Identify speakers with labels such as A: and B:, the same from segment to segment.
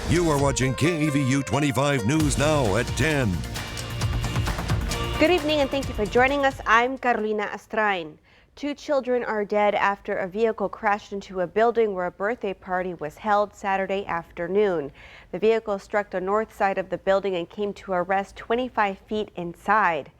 A: You are watching KEVU 25 News Now at 10.
B: Good evening and thank you for joining us. I'm Carolina Astrain. 2 children are dead after a vehicle crashed into a building where a birthday party was held Saturday afternoon. The vehicle struck the north side of the building and came to a rest 25 feet inside.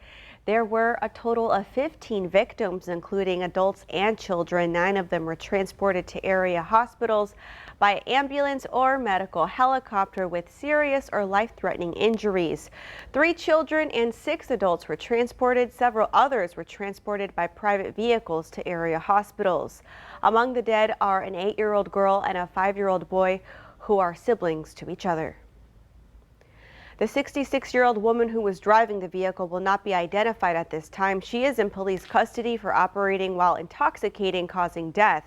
B: There were a total of 15 victims, including adults and children. 9 of them were transported to area hospitals by ambulance or medical helicopter with serious or life-threatening injuries. 3 children and 6 adults were transported. Several others were transported by private vehicles to area hospitals. Among the dead are an 8-year-old girl and a 5-year-old boy who are siblings to each other. The 66-year-old woman who was driving the vehicle will not be identified at this time. She is in police custody for operating while intoxicating, causing death.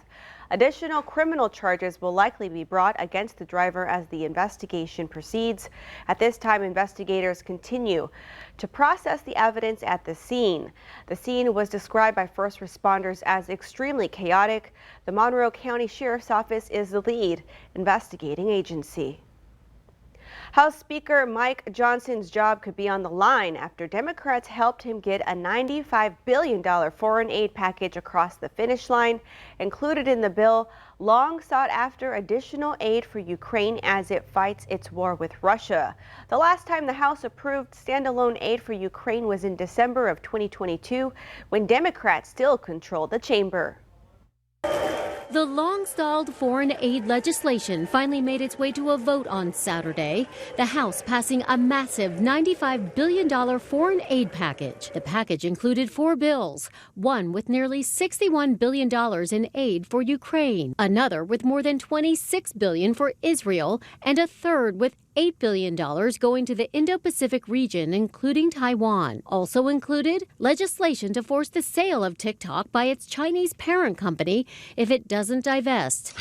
B: Additional criminal charges will likely be brought against the driver as the investigation proceeds. At this time, investigators continue to process the evidence at the scene. The scene was described by first responders as extremely chaotic. The Monroe County Sheriff's Office is the lead investigating agency. House Speaker Mike Johnson's job could be on the line after Democrats helped him get a $95 billion foreign aid package across the finish line. Included in the bill, long sought after additional aid for Ukraine as it fights its war with Russia. The last time the House approved standalone aid for Ukraine was in December of 2022, when Democrats still controlled the chamber.
C: The long-stalled foreign aid legislation finally made its way to a vote on Saturday. The House passing a massive $95 billion foreign aid package. The package included 4 bills, one with nearly $61 billion in aid for Ukraine, another with more than $26 billion for Israel, and a third with $8 billion going to the Indo-Pacific region, including Taiwan. Also included legislation to force the sale of TikTok by its Chinese parent company if it doesn't divest.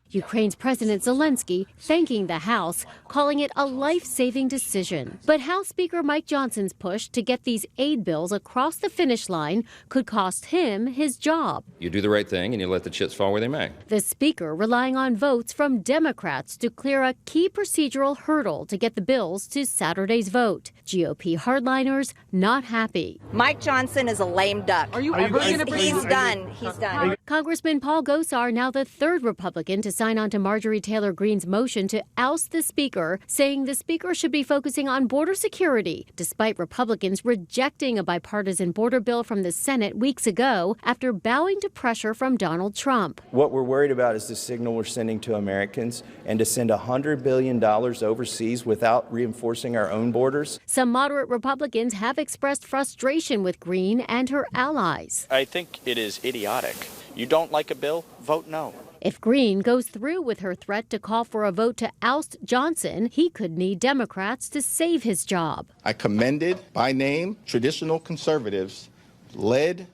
C: Ukraine's President Zelensky thanking the House, calling it a life-saving decision. But House Speaker Mike Johnson's push to get these aid bills across the finish line could cost him his job.
D: You do the right thing and you let the chips fall where they may.
C: The Speaker relying on votes from Democrats to clear a key procedural hurdle to get the bills to Saturday's vote. GOP hardliners not happy.
E: Mike Johnson is a lame duck.
F: Are you ever going to
E: He's done. He's done.
C: Congressman Paul Gosar, now the 3rd Republican to sign on to Marjorie Taylor Greene's motion to oust the Speaker, saying the Speaker should be focusing on border security, despite Republicans rejecting a bipartisan border bill from the Senate weeks ago after bowing to pressure from Donald Trump.
G: What we're worried about is the signal we're sending to Americans, and to send $100 billion overseas without reinforcing our own borders.
C: Some moderate Republicans have expressed frustration with Greene and her allies.
H: I think it is idiotic. You don't like a bill? Vote no.
C: If Greene goes through with her threat to call for a vote to oust Johnson, he could need Democrats to save his job.
I: I commended by name traditional conservatives led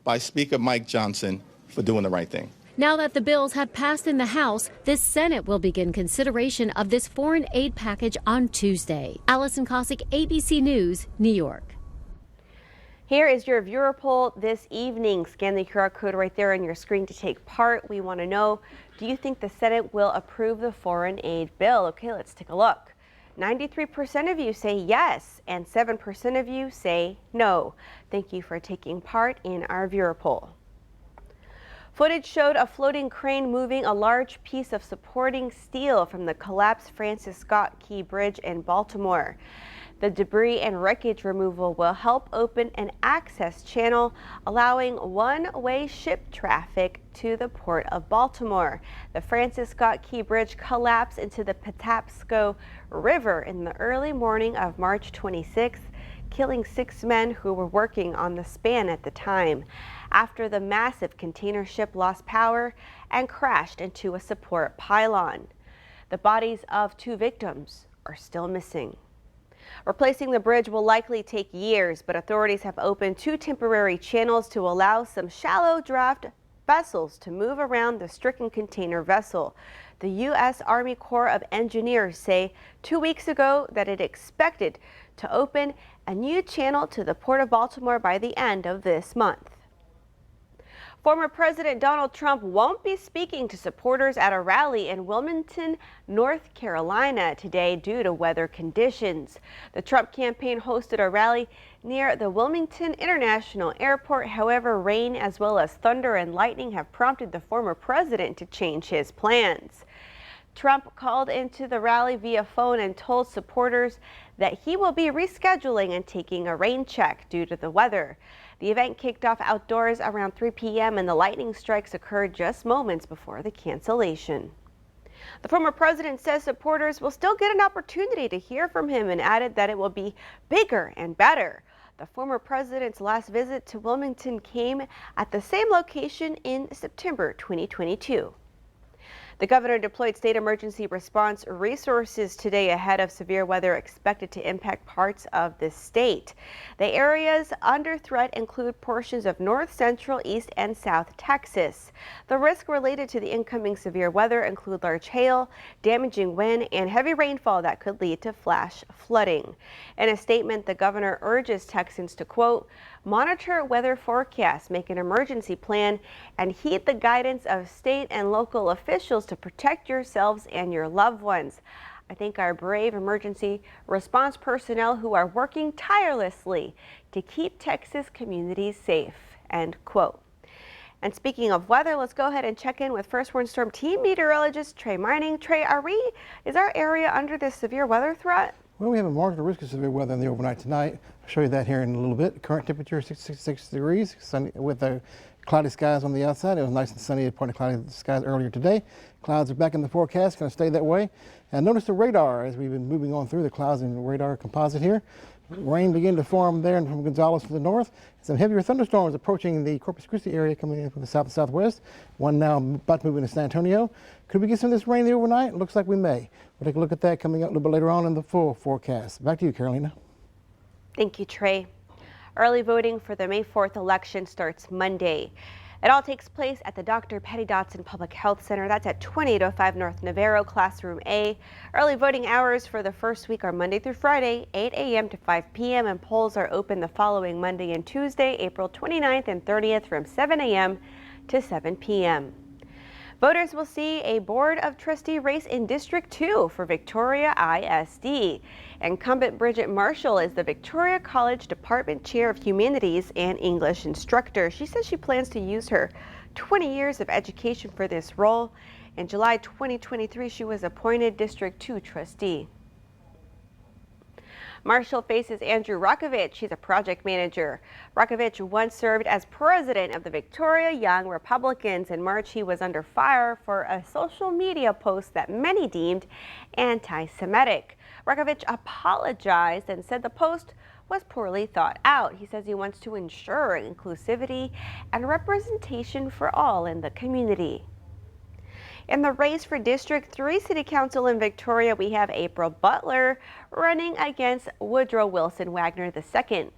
I: by Speaker Mike Johnson for doing the right thing.
C: Now that the bills have passed in the House, the Senate will begin consideration of this foreign aid package on Tuesday. Allison Cossack, ABC News, New York.
B: Here is your viewer poll this evening. Scan the QR code right there on your screen to take part. We want to know, do you think the Senate will approve the foreign aid bill? Okay, let's take a look. 93% of you say yes, and 7% of you say no. Thank you for taking part in our viewer poll. Footage showed a floating crane moving a large piece of supporting steel from the collapsed Francis Scott Key Bridge in Baltimore. The debris and wreckage removal will help open an access channel, allowing one-way ship traffic to the Port of Baltimore. The Francis Scott Key Bridge collapsed into the Patapsco River in the early morning of March 26th, killing 6 men who were working on the span at the time, after the massive container ship lost power and crashed into a support pylon. The bodies of 2 victims are still missing. Replacing the bridge will likely take years, but authorities have opened 2 temporary channels to allow some shallow draft vessels to move around the stricken container vessel. The U.S. Army Corps of Engineers say 2 weeks ago that it expected to open a new channel to the Port of Baltimore by the end of this month. Former President Donald Trump won't be speaking to supporters at a rally in Wilmington, North Carolina today due to weather conditions. The Trump campaign hosted a rally near the Wilmington International Airport. However, rain as well as thunder and lightning have prompted the former president to change his plans. Trump called into the rally via phone and told supporters that he will be rescheduling and taking a rain check due to the weather. The event kicked off outdoors around 3 p.m. and the lightning strikes occurred just moments before the cancellation. The former president says supporters will still get an opportunity to hear from him and added that it will be bigger and better. The former president's last visit to Wilmington came at the same location in September 2022. The governor deployed state emergency response resources today ahead of severe weather expected to impact parts of the state. The areas under threat include portions of north, central, east, and south Texas. The risk related to the incoming severe weather include large hail, damaging wind, and heavy rainfall that could lead to flash flooding. In a statement, the governor urges Texans to, quote, monitor weather forecasts, make an emergency plan, and heed the guidance of state and local officials to protect yourselves and your loved ones. I thank our brave emergency response personnel who are working tirelessly to keep Texas communities safe, end quote. And speaking of weather, let's go ahead and check in with First Warn Storm Team Meteorologist Trey Mining. Trey, is our area under this severe weather threat?
F: Well, we have a marginal risk of severe weather in the overnight tonight. I'll show you that here in a little bit. Current temperature 66 degrees, sunny with cloudy skies on the outside. It was nice and sunny at partly cloudy skies earlier today. Clouds are back in the forecast, going to stay that way. And notice the radar as we've been moving on through the clouds and the radar composite here. Rain began to form there and from Gonzales to the north. Some heavier thunderstorms approaching the Corpus Christi area coming in from the south and southwest. One now about to move into San Antonio. Could we get some of this rain there overnight? Looks like we may. We'll take a look at that coming up a little bit later on in the full forecast. Back to you, Carolina.
B: Thank you, Trey. Early voting for the May 4th election starts Monday. It all takes place at the Dr. Patty Dotson Public Health Center. That's at 2805 North Navarro, Classroom A. Early voting hours for the first week are Monday through Friday, 8 a.m. to 5 p.m. and polls are open the following Monday and Tuesday, April 29th and 30th from 7 a.m. to 7 p.m. Voters will see a Board of Trustee race in District 2 for Victoria ISD. Incumbent Bridget Marshall is the Victoria College Department Chair of Humanities and English instructor. She says she plans to use her 20 years of education for this role. In July 2023, she was appointed District 2 trustee. Marshall faces Andrew Rakovich. He's a project manager. Rakovich once served as president of the Victoria Young Republicans. In March, he was under fire for a social media post that many deemed anti-Semitic. Rakovich apologized and said the post was poorly thought out. He says he wants to ensure inclusivity and representation for all in the community. In the race for District 3 City Council in Victoria, we have April Butler running against Woodrow Wilson Wagner II.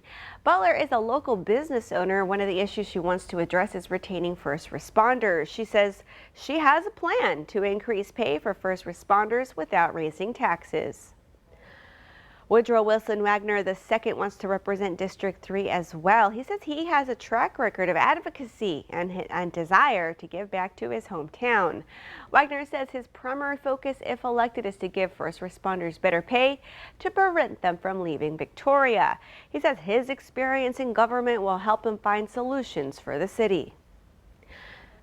B: Butler is a local business owner. One of the issues she wants to address is retaining first responders. She says she has a plan to increase pay for first responders without raising taxes. Woodrow Wilson Wagner II wants to represent District 3 as well. He says he has a track record of advocacy and desire to give back to his hometown. Wagner says his primary focus, if elected, is to give first responders better pay to prevent them from leaving Victoria. He says his experience in government will help him find solutions for the city.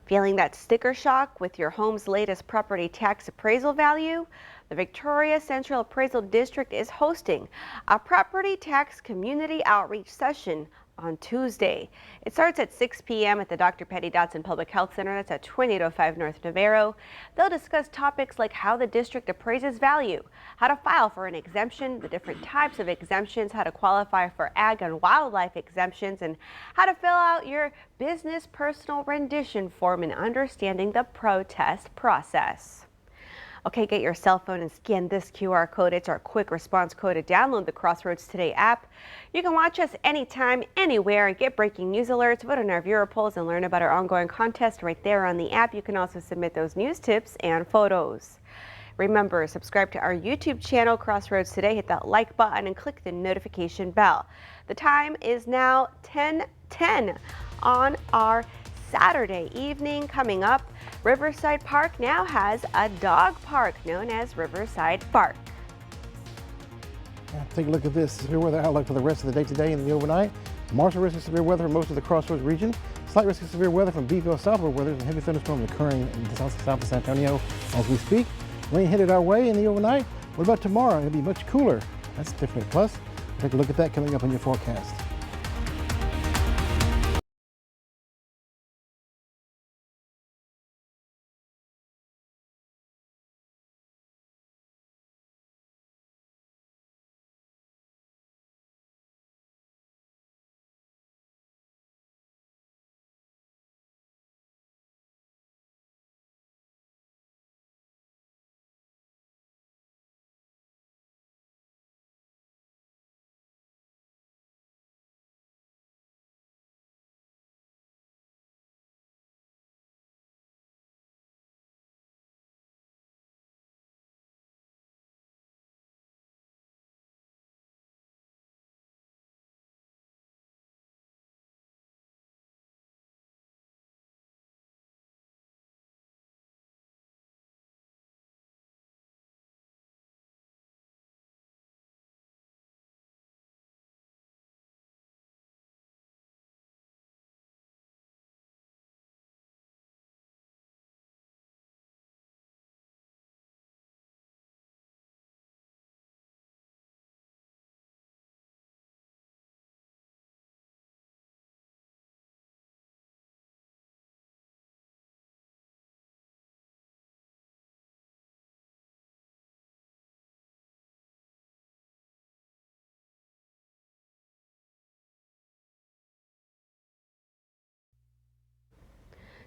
B: Feeling that sticker shock with your home's latest property tax appraisal value? The Victoria Central Appraisal District is hosting a property tax community outreach session on Tuesday. It starts at 6 p.m. at the Dr. Patty Dotson Public Health Center. That's at 2805 North Navarro. They'll discuss topics like how the district appraises value, how to file for an exemption, the different types of exemptions, how to qualify for ag and wildlife exemptions, and how to fill out your business personal rendition form and understanding the protest process. Okay, get your cell phone and scan this QR code. It's our quick response code to download the Crossroads Today app. You can watch us anytime, anywhere, and get breaking news alerts, vote on our viewer polls, and learn about our ongoing contest right there on the app. You can also submit those news tips and photos. Remember, subscribe to our YouTube channel, Crossroads Today. Hit that like button and click the notification bell. The time is now 10:10 on our Saturday evening. Coming up, Riverside Park now has a dog park known as Riverside Park.
F: Take a look at this severe weather outlook for the rest of the day today and the overnight. Marshal risk of severe weather for most of the Crossroads region. Slight risk of severe weather from Beeville southward, where there's a heavy thunderstorm occurring in the south of San Antonio as we speak. Rain headed our way in the overnight. What about tomorrow? It'll be much cooler. That's definitely a plus. Take a look at that coming up in your forecast.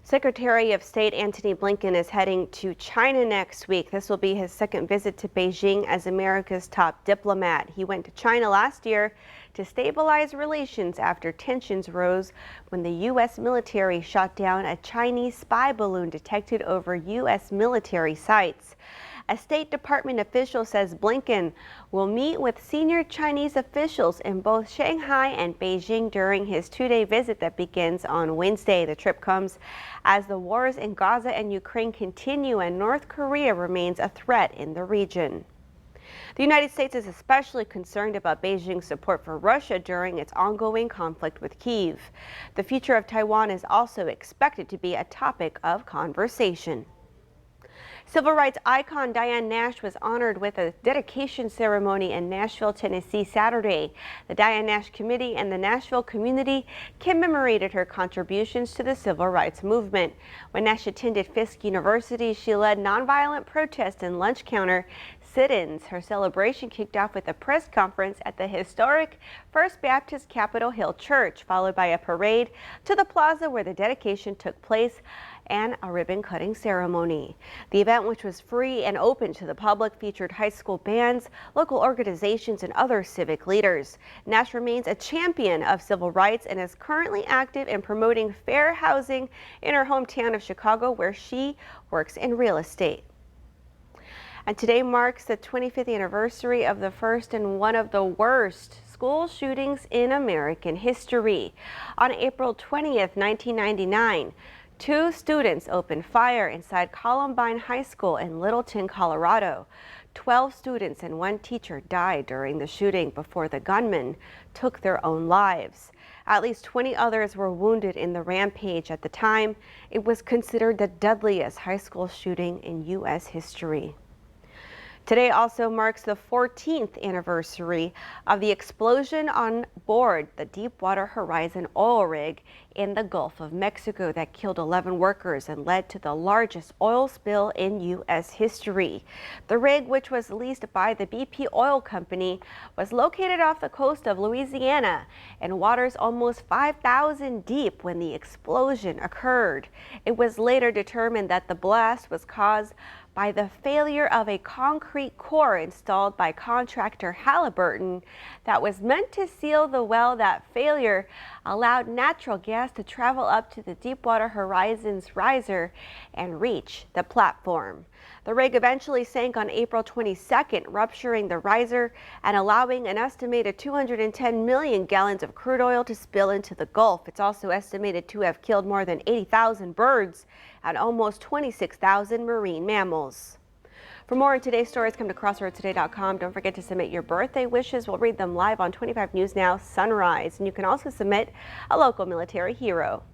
B: Secretary of State Antony Blinken is heading to China next week. This will be his second visit to Beijing as America's top diplomat. He went to China last year to stabilize relations after tensions rose when the U.S. military shot down a Chinese spy balloon detected over U.S. military sites. A State Department official says Blinken will meet with senior Chinese officials in both Shanghai and Beijing during his two-day visit that begins on Wednesday. The trip comes as the wars in Gaza and Ukraine continue and North Korea remains a threat in the region. The United States is especially concerned about Beijing's support for Russia during its ongoing conflict with Kyiv. The future of Taiwan is also expected to be a topic of conversation. Civil rights icon Diane Nash was honored with a dedication ceremony in Nashville, Tennessee Saturday. The Diane Nash Committee and the Nashville community commemorated her contributions to the civil rights movement. When Nash attended Fisk University, she led nonviolent protests and lunch counter sit-ins. Her celebration kicked off with a press conference at the historic First Baptist Capitol Hill Church, followed by a parade to the plaza where the dedication took place and a ribbon-cutting ceremony. The event, which was free and open to the public, featured high school bands, local organizations, and other civic leaders. Nash remains a champion of civil rights and is currently active in promoting fair housing in her hometown of Chicago, where she works in real estate. And today marks the 25th anniversary of the first and one of the worst school shootings in American history. On April 20th, 1999, 2 students opened fire inside Columbine High School in Littleton, Colorado. 12 students and 1 teacher died during the shooting before the gunmen took their own lives. At least 20 others were wounded in the rampage. At the time, it was considered the deadliest high school shooting in U.S. history. Today also marks the 14th anniversary of the explosion on board the Deepwater Horizon oil rig in the Gulf of Mexico that killed 11 workers and led to the largest oil spill in U.S. history. The rig, which was leased by the BP Oil Company, was located off the coast of Louisiana in waters almost 5,000 deep when the explosion occurred. It was later determined that the blast was caused by the failure of a concrete core installed by contractor Halliburton that was meant to seal the well. That failure allowed natural gas to travel up to the Deepwater Horizon's riser and reach the platform. The rig eventually sank on April 22nd, rupturing the riser and allowing an estimated 210 million gallons of crude oil to spill into the Gulf. It's also estimated to have killed more than 80,000 birds and almost 26,000 marine mammals. For more on today's stories, come to crosswordstoday.com. Don't forget to submit your birthday wishes. We'll read them live on 25 News Now Sunrise. And you can also submit a local military hero.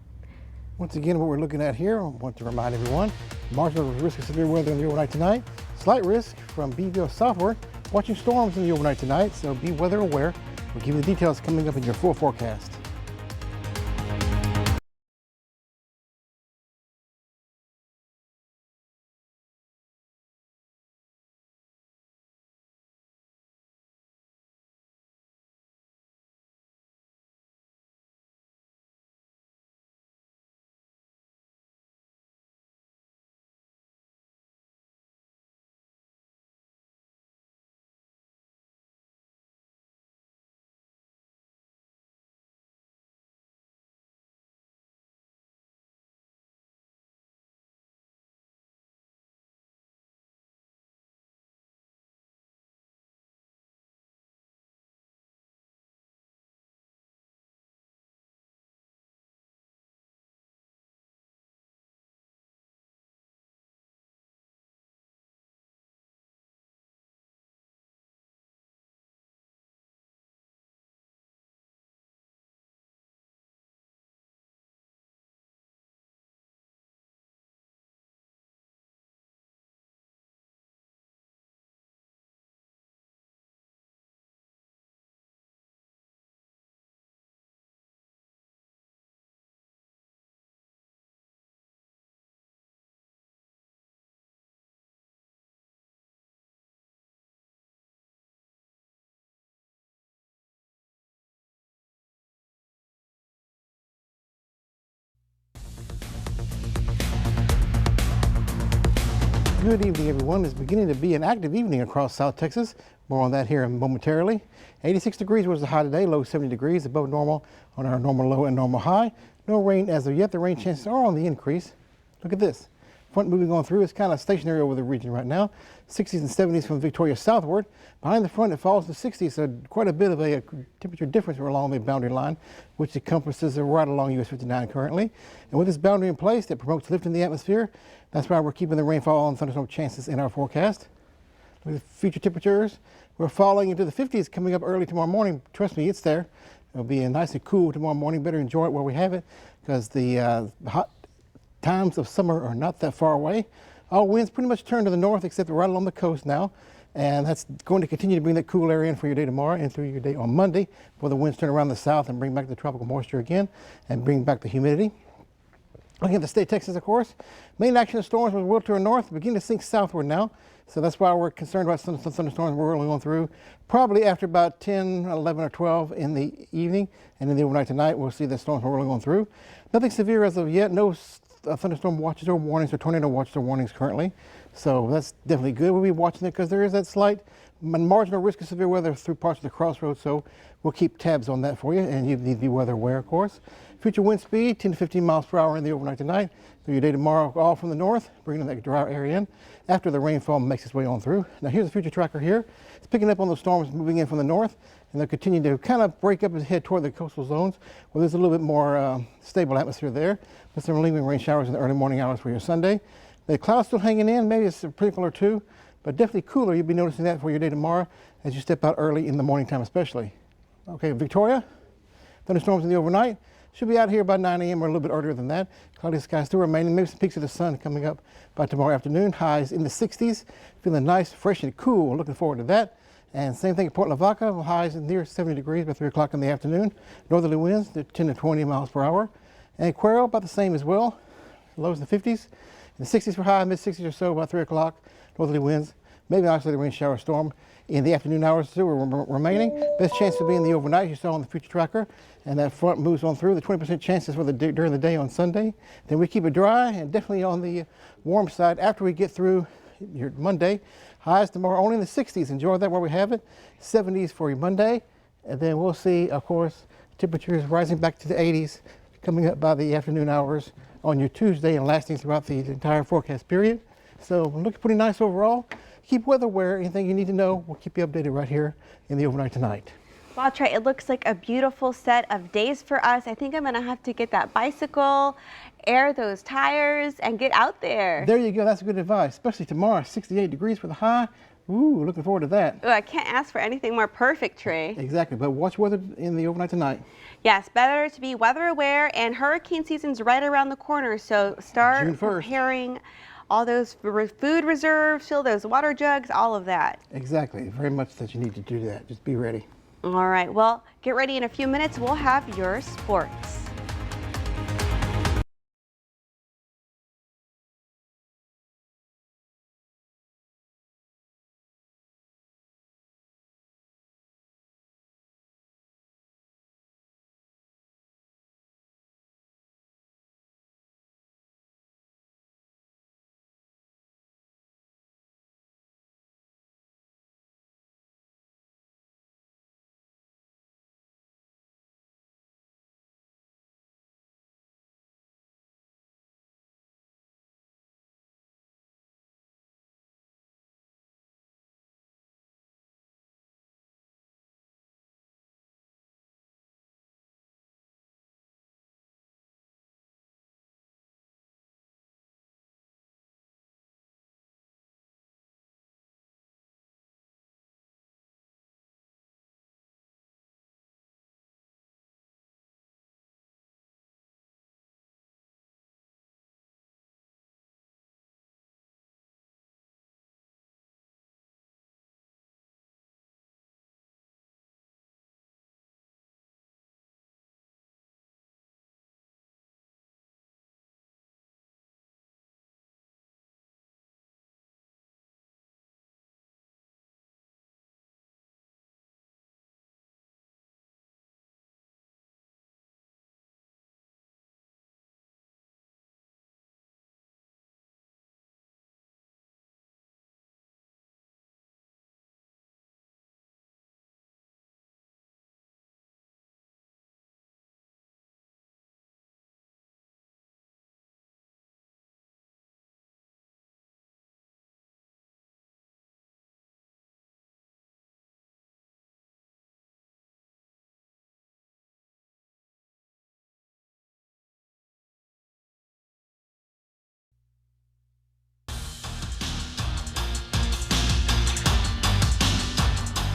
F: Once again, what we're looking at here, I want to remind everyone, marginal risk of severe weather in the overnight tonight. Slight risk from Beeville southward. Watching storms in the overnight tonight, so be weather aware. We'll give you the details coming up in your full forecast. Good evening, everyone. It's beginning to be an active evening across South Texas. More on that here momentarily. 86 degrees was the high today, low 70 degrees, above normal on our normal low and normal high. No rain as of yet. The rain chances are on the increase. Look at this. Front moving on through. It's kind of stationary over the region right now. 60s and 70s from Victoria southward. Behind the front, it falls to 60s, so quite a bit of a temperature difference along the boundary line, which encompasses right along US 59 currently. And with this boundary in place that promotes lift in the atmosphere, that's why we're keeping the rainfall and thunderstorm chances in our forecast. Look at the future temperatures. We're falling into the 50s coming up early tomorrow morning. Trust me, it's there. It'll be nice and cool tomorrow morning. Better enjoy it while we have it, because the hot times of summer are not that far away. All winds pretty much turn to the north, except right along the coast now. And that's going to continue to bring that cool air in for your day tomorrow and through your day on Monday, before the winds turn around the south and bring back the tropical moisture again and bring back the humidity. Looking at the state of Texas, of course, main action of storms was well to our north, beginning to sink southward now. So that's why we're concerned about some thunderstorms we're rolling on through. Probably after about 10, 11, or 12 in the evening, and in the overnight tonight, we'll see the storms rolling on through. Nothing severe as of yet. No thunderstorm watches or warnings or tornado watches or warnings currently. So that's definitely good. We'll be watching it because there is that slight marginal risk of severe weather through parts of the crossroads. So we'll keep tabs on that for you, and you need to be weather aware, of course. Future wind speed 10 to 15 miles per hour in the overnight tonight. Through your day tomorrow, all from the north, bringing that dry area in after the rainfall makes its way on through. Now here's the future tracker here. It's picking up on the storms moving in from the north, and they'll continue to kind of break up and head toward the coastal zones where there's a little bit more stable atmosphere there, with some lingering rain showers in the early morning hours for your Sunday. The clouds still hanging in, maybe it's a sprinkle or two, but definitely cooler. You'll be noticing that for your day tomorrow as you step out early in the morning time especially. Okay, Victoria, thunderstorms in the overnight. Should be out here by 9 a.m. or a little bit earlier than that. Cloudy skies still remaining. Maybe some peaks of the sun coming up by tomorrow afternoon. Highs in the 60s. Feeling nice, fresh, and cool. Looking forward to that. And same thing at Port Lavaca. Highs near 70 degrees by 3 o'clock in the afternoon. Northerly winds at 10 to 20 miles per hour. And Cuero about the same as well. Lows in the 50s. In the 60s for high, mid-60s or so by 3 o'clock. Northerly winds. Maybe an isolated rain shower storm in the afternoon hours still remaining. Best chance to be in the overnight, you saw on the future tracker, and that front moves on through. The 20% chances for during the day on Sunday. Then we keep it dry and definitely on the warm side after we get through your Monday. Highs tomorrow only in the 60s. Enjoy that where we have it. 70s for your Monday, and then we'll see, of course, Temperatures rising back to the 80s, coming up by the afternoon hours on your Tuesday and lasting throughout the entire forecast period. So looking pretty nice overall. Keep weather aware. Anything you need to know, we'll keep you updated right here in the overnight tonight.
B: Well, Trey, it looks like a beautiful set of days for us. I think I'm going to have to get that bicycle, air those tires, and get out there.
F: There you go. That's good advice, especially tomorrow. 68 degrees for the high. Ooh, looking forward to that.
B: Ooh, I can't ask for anything more perfect, Trey.
F: Exactly, but watch weather in the overnight tonight.
B: Yes, better to be weather aware, and hurricane season's right around the corner, so start
F: June 1st.
B: preparing all those food reserves, fill those water jugs, all of that.
F: Exactly, very much that you need to do that. Just be ready.
B: All right, well, get ready in a few minutes. We'll have your sports.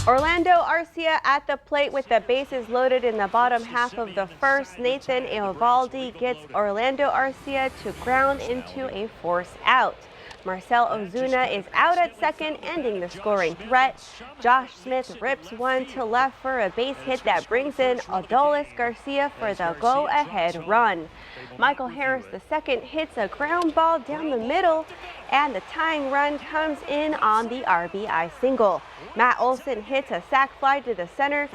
B: Orlando Arcia at the plate with the bases loaded in the bottom half of the first. Nathan Eovaldi gets Orlando Arcia to ground into a force out. Marcel Ozuna is out at second, ending the scoring threat. Josh Smith rips one to left for a base hit that brings in Adolis Garcia for the go-ahead run. Michael Harris II hits a ground ball down the middle, and the tying run comes in on the RBI single. Matt Olson hits a sac fly to the center,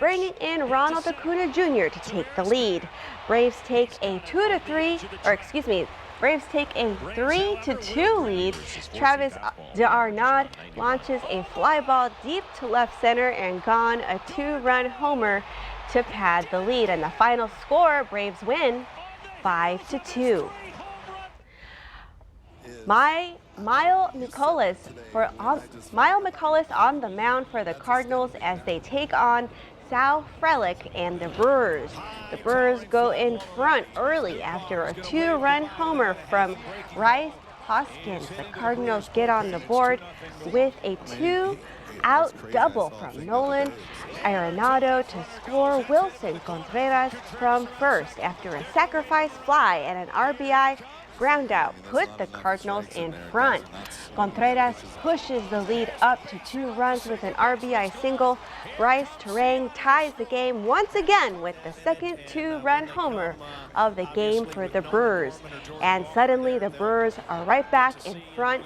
B: bringing in Ronald Acuna Jr. to take the lead. Braves take a 3-2 lead. Travis d'Arnaud launches a fly ball deep to left center and gone, a 2-run homer to pad the lead. And the final score, Braves win 5-2. Mile Mikolas on the mound for the Cardinals as they take on Sal Frelick and the Brewers. The Brewers go in front early after a 2-run homer from Rhys Hoskins. The Cardinals get on the board with a 2-out double from Nolan Arenado to score. Wilson Contreras from first after a sacrifice fly and an RBI ground out put the Cardinals in front. Contreras pushes the lead up to 2 runs with an RBI single. Bryce Terang ties the game once again with the second 2-run homer of the game for the Brewers. And suddenly the Brewers are right back in front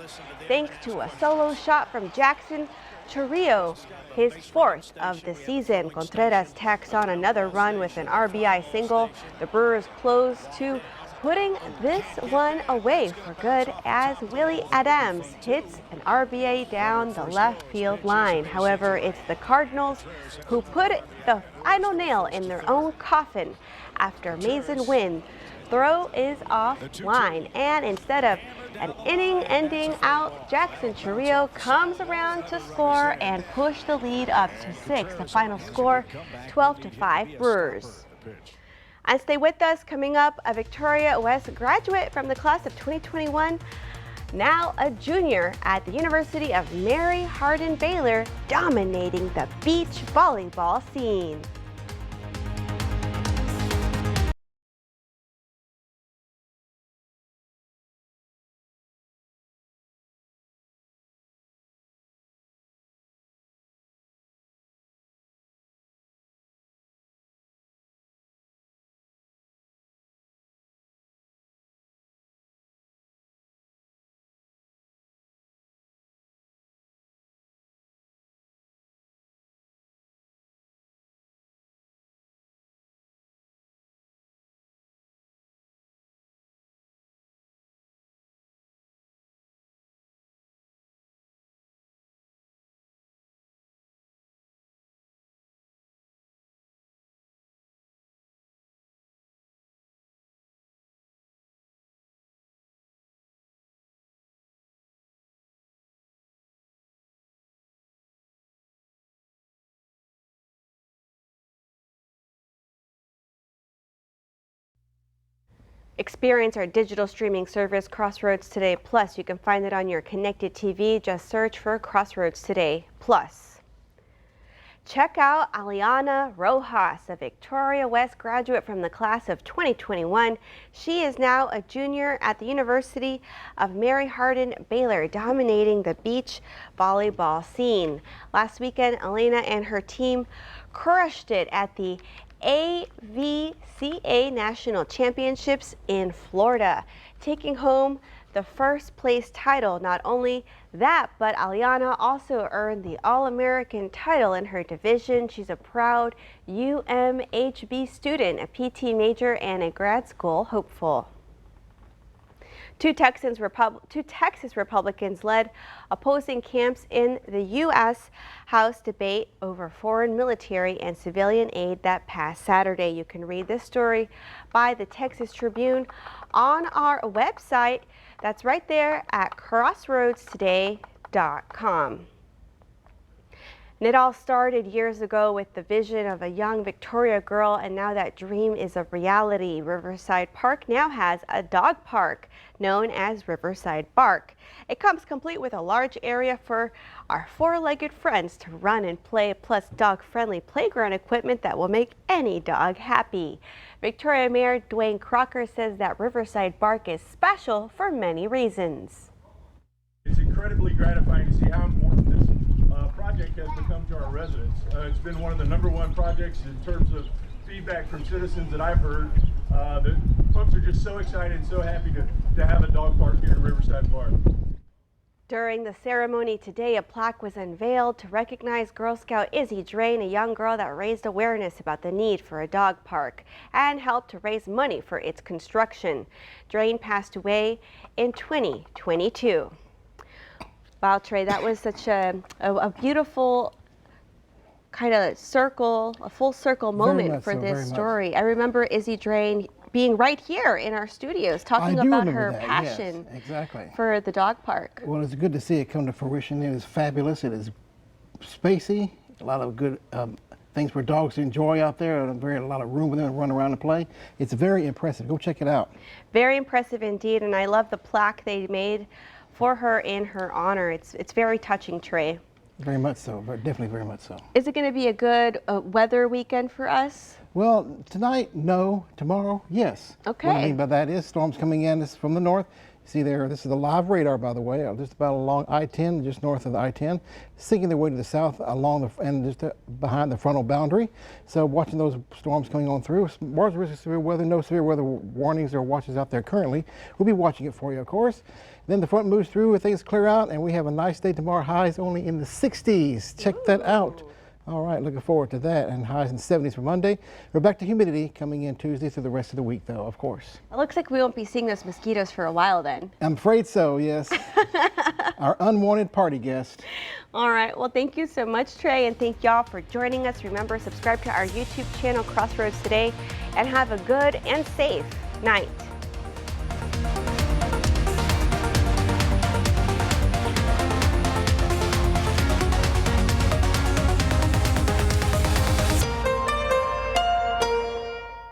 B: thanks to a solo shot from Jackson Chourio, his 4th of the season. Contreras tacks on another run with an RBI single. The Brewers close to putting this one away for good as Willie Adams hits an RBI down the left field line. However, it's the Cardinals who put the final nail in their own coffin after Mason Wynn throw is offline, and instead of an inning-ending out, Jackson Chourio comes around to score and push the lead up to 6. The final score, 12-5 Brewers. And stay with us. Coming up, a Victoria West graduate from the class of 2021, now a junior at the University of Mary Hardin Baylor, dominating the beach volleyball scene. Experience our digital streaming service, Crossroads Today Plus. You can find it on your connected TV. Just search for Crossroads Today Plus. Check out Aliana Rojas, a Victoria West graduate from the class of 2021. She is now a junior at the University of Mary Hardin Baylor, dominating the beach volleyball scene. Last weekend, Elena and her team crushed it at the AVCA National Championships in Florida, taking home the first place title. Not only that, but Aliana also earned the All-American title in her division. She's a proud UMHB student, a PT major, and a grad school hopeful. Two Texas Republicans led opposing camps in the U.S. House debate over foreign military and civilian aid that passed Saturday. You can read this story by the Texas Tribune on our website. That's right there at crossroadstoday.com. And it all started years ago with the vision of a young Victoria girl, and now that dream is a reality. Riverside Park now has a dog park known as Riverside Bark. It comes complete with a large area for our four-legged friends to run and play, plus dog-friendly playground equipment that will make any dog happy. Victoria Mayor Dwayne Crocker says that Riverside Bark is special for many reasons.
J: It's incredibly gratifying to see how important this project has become to our residents. It's been one of the #1 projects in terms of feedback from citizens that I've heard. The folks are just so excited and so happy to have a dog park here in Riverside Park.
B: During the ceremony today, a plaque was unveiled to recognize Girl Scout Izzy Drain, a young girl that raised awareness about the need for a dog park and helped to raise money for its construction. Drain passed away in 2022. Wow, Trey, that was such a beautiful kind of circle, a full circle moment for this story. I remember Izzy Drain being right here in our studios talking about her passion for the dog park.
F: Well, it's good to see it come to fruition. It is fabulous. It is spacey. A lot of good things for dogs to enjoy out there. A lot of room for them to run around and play. It's very impressive. Go check it out. Very impressive indeed, and I love the plaque they made for her in her honor. It's very touching, Trey. Very much so, definitely very much so. Is it going to be a good weather weekend for us? Well, tonight, no. Tomorrow, yes. Okay. What I mean by that is storms coming in from the north. See there, this is the live radar, by the way, just about along I-10, just north of the I-10, sinking their way to the south along the and just behind the frontal boundary. So watching those storms coming on through. Large risk of severe weather, no severe weather warnings or watches out there currently. We'll be watching it for you, of course. Then the front moves through, things clear out, and we have a nice day tomorrow. Highs only in the 60s. Check that out. All right, looking forward to that. And highs in 70s for Monday. We're back to humidity coming in Tuesday through the rest of the week, though, of course.
B: It looks like we won't be seeing those mosquitoes for a while then.
F: I'm afraid so, yes. Our unwanted party guest.
B: All right, well, thank you so much, Trey, and thank y'all for joining us. Remember, subscribe to our YouTube channel, Crossroads Today, and have a good and safe night.